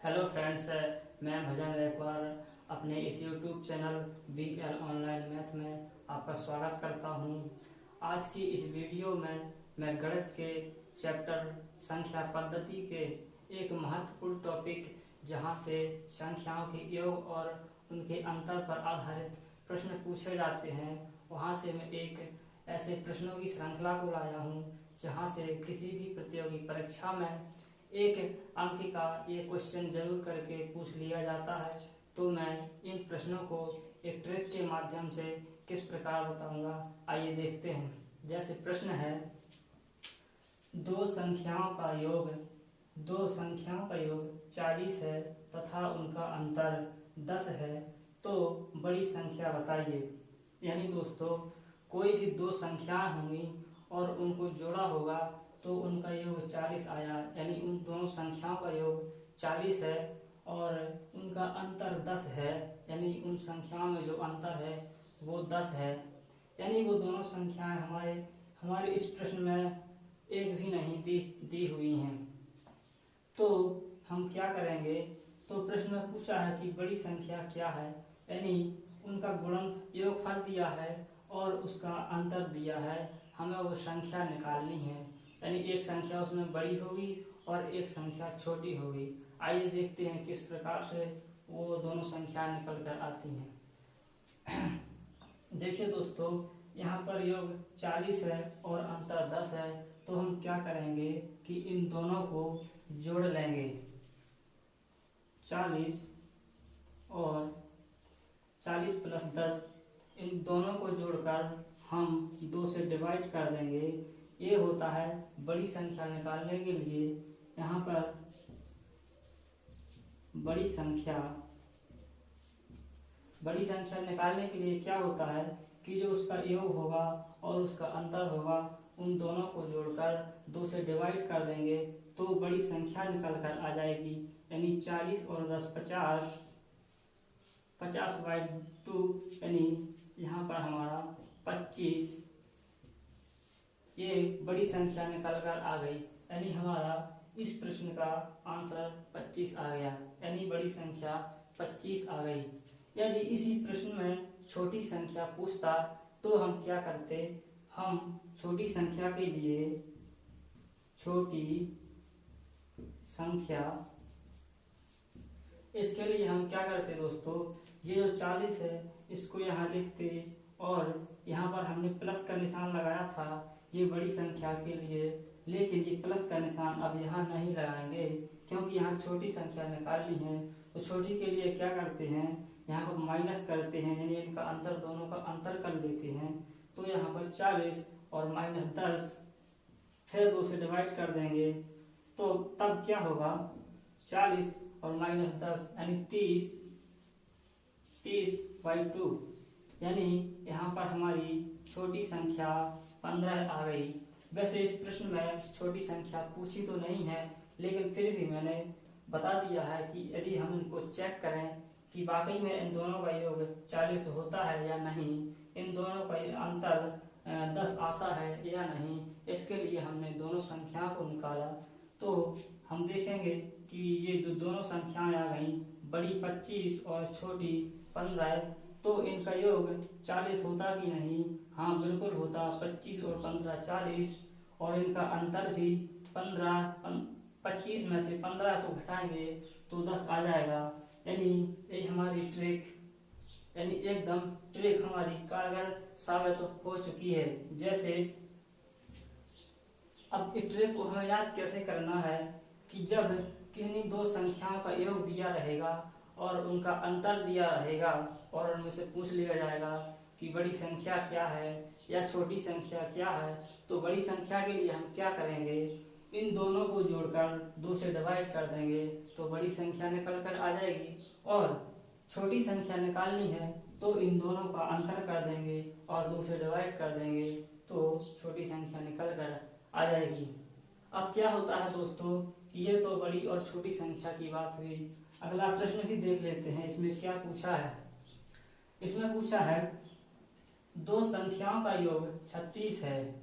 Hello friends, मैं भजन रेखवार अपने इस YouTube channel BL online math में आपका स्वागत करता हूं। आज की इस वीडियो में मैं गणित के चैप्टर संख्या पद्धति के एक महत्वपूर्ण टॉपिक जहां से संख्याओं के योग और उनके अंतर पर आधारित प्रश्न पूछे जाते हैं, वहां से मैं एक ऐसे प्रश्नों की श्रृंखला को लाया हूं जहां से किसी भी प्रतियोगी परीक्षा में एक अंक का ये क्वेश्चन जरूर करके पूछ लिया जाता है। तो मैं इन प्रश्नों को एक ट्रिक के माध्यम से किस प्रकार बताऊंगा, आइए देखते हैं। जैसे प्रश्न है, दो संख्याओं का योग 40 है तथा उनका अंतर 10 है, तो बड़ी संख्या बताइए। यानी दोस्तों, कोई भी दो संख्याएं होंगी और उनको जोड़ा होगा तो उनका योग 40 आया, यानी उन दोनों संख्याओं का योग 40 है और उनका अंतर 10 है, यानी उन संख्याओं में जो अंतर है वो 10 है। यानी वो दोनों संख्याएं हमारे इस प्रश्न में एक भी नहीं दी हुई हैं। तो हम क्या करेंगे, तो प्रश्न में पूछा है कि बड़ी संख्या क्या है, यानी उनका गुणन योगफल दिया है और उसका अंतर दिया है, हमें वो संख्या निकालनी है। यानी एक संख्या उसमें बड़ी होगी और एक संख्या छोटी होगी। आइए देखते हैं किस प्रकार से वो दोनों संख्या निकल कर आती हैं। देखिए दोस्तों, यहाँ पर योग 40 है और अंतर 10 है, तो हम क्या करेंगे कि इन दोनों को जोड़ लेंगे। 40 और 40 प्लस 10, इन दोनों को जोड़कर हम 2 से डिवाइड कर देंगे। ये होता है बड़ी संख्या निकालने के लिए। यहाँ पर बड़ी संख्या निकालने के लिए क्या होता है कि जो उसका योग होगा और उसका अंतर होगा, उन दोनों को जोड़कर 2 से डिवाइड कर देंगे तो बड़ी संख्या निकल कर आ जाएगी। यानी 40 और 10 50, 50/2, यानी यहाँ पर हमारा 25, ये बड़ी संख्या निकल कर आ गई। यानी हमारा इस प्रश्न का आंसर 25 आ गया, यानी बड़ी संख्या 25 आ गई। यदि इसी प्रश्न में छोटी संख्या पूछता तो हम क्या करते, हम छोटी संख्या के लिए छोटी संख्या, इसके लिए हम क्या करते दोस्तों, ये जो 40 है इसको यहाँ लिखते और यहाँ पर हमने प्लस का निशान लगाया था ये बड़ी संख्या के लिए, लेकिन ये प्लस का निशान अब यहाँ नहीं लगाएंगे क्योंकि यहाँ छोटी संख्या निकालनी है। तो छोटी के लिए क्या करते हैं, यहाँ पर माइनस करते हैं, यानी इनका अंतर, दोनों का अंतर कर लेते हैं। तो यहाँ पर 40 और -10, फिर 2 से डिवाइड कर देंगे तो तब क्या होगा, 40 और -10 यानी 30/2, यानी यहाँ पर हमारी छोटी संख्या 15 आ गई। वैसे इस प्रश्न में छोटी संख्या पूछी तो नहीं है, लेकिन फिर भी मैंने बता दिया है कि यदि हम इनको चेक करें कि वाकई में इन दोनों का योग 40 होता है या नहीं, इन दोनों का अंतर 10 आता है या नहीं, इसके लिए हमने दोनों संख्याओं को निकाला। तो हम देखेंगे कि ये जो दोनों संख्याएं आ गई, बड़ी 25 और छोटी 15, तो इनका योग 40 होता कि नहीं, हाँ बिल्कुल होता। 25 और 15 40, और इनका अंतर भी 15, 25 में से 15 को घटाएंगे तो 10 आ जाएगा। यानी ये हमारी ट्रिक, यानी एकदम ट्रिक हमारी कारगर साबित हो चुकी है। जैसे अब इस ट्रिक को हमें याद कैसे करना है कि जब किन्हीं दो संख्याओं का योग दिया रहेगा और उनका अंतर दिया रहेगा और उनमें से पूछ लिया जाएगा कि बड़ी संख्या क्या है या छोटी संख्या क्या है, तो बड़ी संख्या के लिए हम क्या करेंगे, इन दोनों को जोड़कर 2 से डिवाइड कर देंगे तो बड़ी संख्या निकल कर आ जाएगी। और छोटी संख्या निकालनी है तो इन दोनों का अंतर कर देंगे और 2 से डिवाइड कर देंगे तो छोटी संख्या निकल कर आ जाएगी। अब क्या होता है दोस्तों कि ये तो बड़ी और छोटी संख्या की बात हुई। अगला प्रश्न भी देख लेते हैं, इसमें क्या पूछा है। इसमें पूछा है दो संख्याओं का योग 36 है,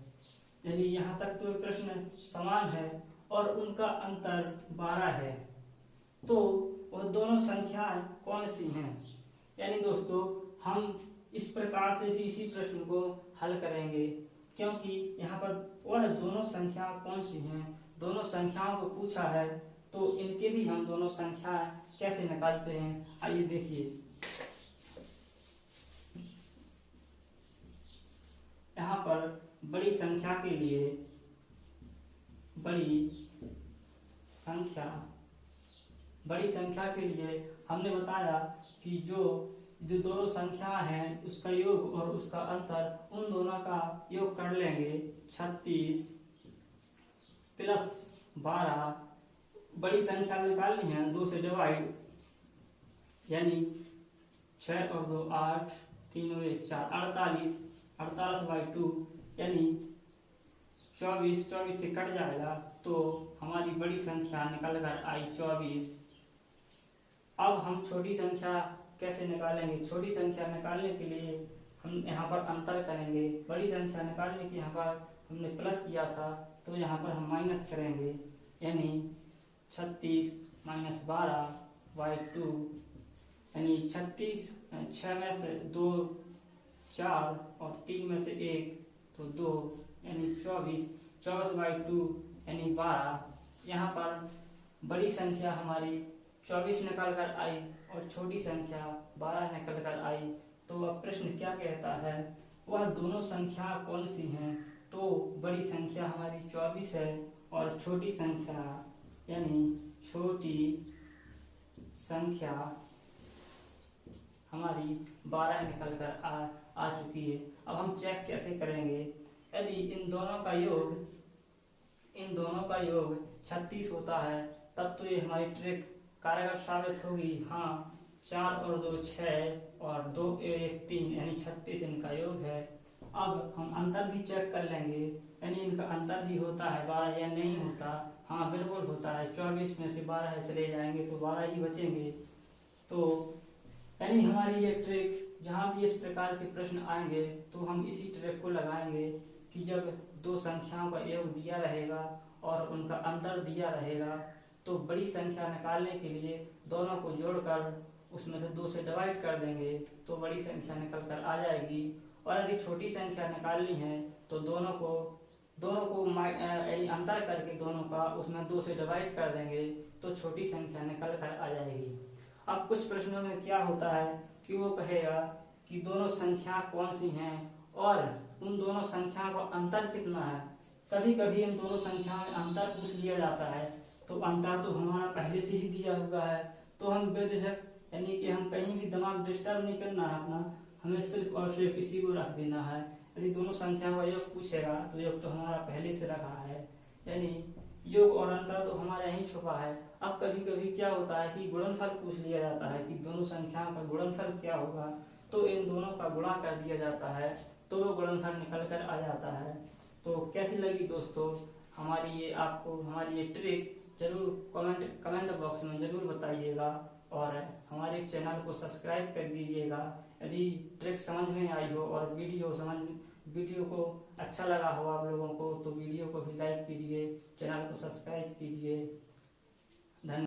यानी यहाँ तक तो प्रश्न समान है और उनका अंतर 12 है। तो वह दोनों संख्याएं कौन सी हैं। यानी दोस्तों हम इस प्रकार से ही इसी प्रश्न को हल करेंगे, क्योंकि यहाँ पर वह दोनों संख्या कौन सी हैं, दोनों संख्याओं को पूछा है, तो इनके भी हम दोनों संख्याएं कैसे निकालते हैं, आइए देखिए। यहाँ पर बड़ी संख्या के लिए बड़ी संख्या के लिए हमने बताया कि जो दोनों संख्या हैं उसका योग और उसका अंतर, उन दोनों का योग कर लेंगे। 36 प्लस 12, बड़ी संख्या निकालनी है 2 से डिवाइड, यानी 6 और 2 8, 3 और 1 4, 48, 48/2 यानी 24, 24 से कट जाएगा तो हमारी बड़ी संख्या निकल कर आई 24। अब हम छोटी संख्या कैसे निकालेंगे। छोटी संख्या निकालने के लिए हम यहाँ पर अंतर करेंगे। बड़ी संख्या निकालने के यहाँ पर हमने प्लस किया था, तो यहाँ पर हम माइनस करेंगे, यानी 36 - 12/2, यानी 36, 6 में से 2 4 और 3 में से 1 तो 2, यानी 24, 24/2 यानी 12। यहाँ पर बड़ी संख्या हमारी 24 निकल कर आई और छोटी संख्या 12 निकल कर आई। तो अब प्रश्न क्या कहता है, वह दोनों संख्या कौन सी हैं। तो बड़ी संख्या हमारी 24 है और छोटी संख्या यानी छोटी संख्या हमारी 12 निकल कर आ चुकी है। अब हम चेक कैसे करेंगे। यदि इन दोनों का योग 36 होता है तब तो ये हमारी ट्रिक कारगर साबित होगी। हाँ, 4 और 2 6 और 2 1 3 यानी 36 इनका योग है। अब हम अंतर भी चेक कर लेंगे, यानी इनका अंतर भी होता है 12 या नहीं होता। हाँ बिल्कुल होता है, 24 में से 12 चले जाएंगे तो 12 ही बचेंगे। तो यानी हमारी ये ट्रिक, जहाँ भी इस प्रकार के प्रश्न आएंगे तो हम इसी ट्रिक को लगाएंगे कि जब दो संख्याओं का योग दिया रहेगा और उनका अंतर दिया रहेगा तो बड़ी संख्या निकालने के लिए दोनों को जोड़कर उसमें से 2 से डिवाइड कर देंगे तो बड़ी संख्या निकल कर आ जाएगी। और यदि छोटी संख्या निकालनी है तो दोनों को यानी अंतर करके दोनों का उसमें 2 से डिवाइड कर देंगे तो छोटी संख्या निकल कर आ जाएगी। अब कुछ प्रश्नों में क्या होता है कि वो कहेगा कि दोनों संख्या कौन सी हैं और उन दोनों संख्याओं का अंतर कितना है। कभी कभी इन दोनों संख्याओं में अंतर पूछ लिया जाता है, तो अंतर तो हमारा पहले से ही दिया हुआ है, तो हम बेझिझक यानी कि हम कहीं भी दिमाग डिस्टर्ब नहीं करना है अपना, हमें सिर्फ और सिर्फ इसी को रख देना है। यदि दोनों संख्याओं का योग पूछेगा तो योग तो हमारा पहले से रखा है, यानी योग और अंतर तो हमारा यहीं छुपा है। अब कभी कभी क्या होता है कि गुणनफल पूछ लिया जाता है कि दोनों संख्याओं का गुणनफल क्या होगा, तो इन दोनों का गुणा कर दिया जाता है तो वो गुणनफल निकल कर आ जाता है। तो कैसी लगी दोस्तों हमारी ये ट्रिक, जरूर कमेंट बॉक्स में जरूर बताइएगा और हमारे चैनल को सब्सक्राइब कर दीजिएगा। यदि ट्रिक समझ में आई हो और वीडियो को अच्छा लगा हो आप लोगों को तो वीडियो को भी लाइक कीजिए, चैनल को सब्सक्राइब कीजिए।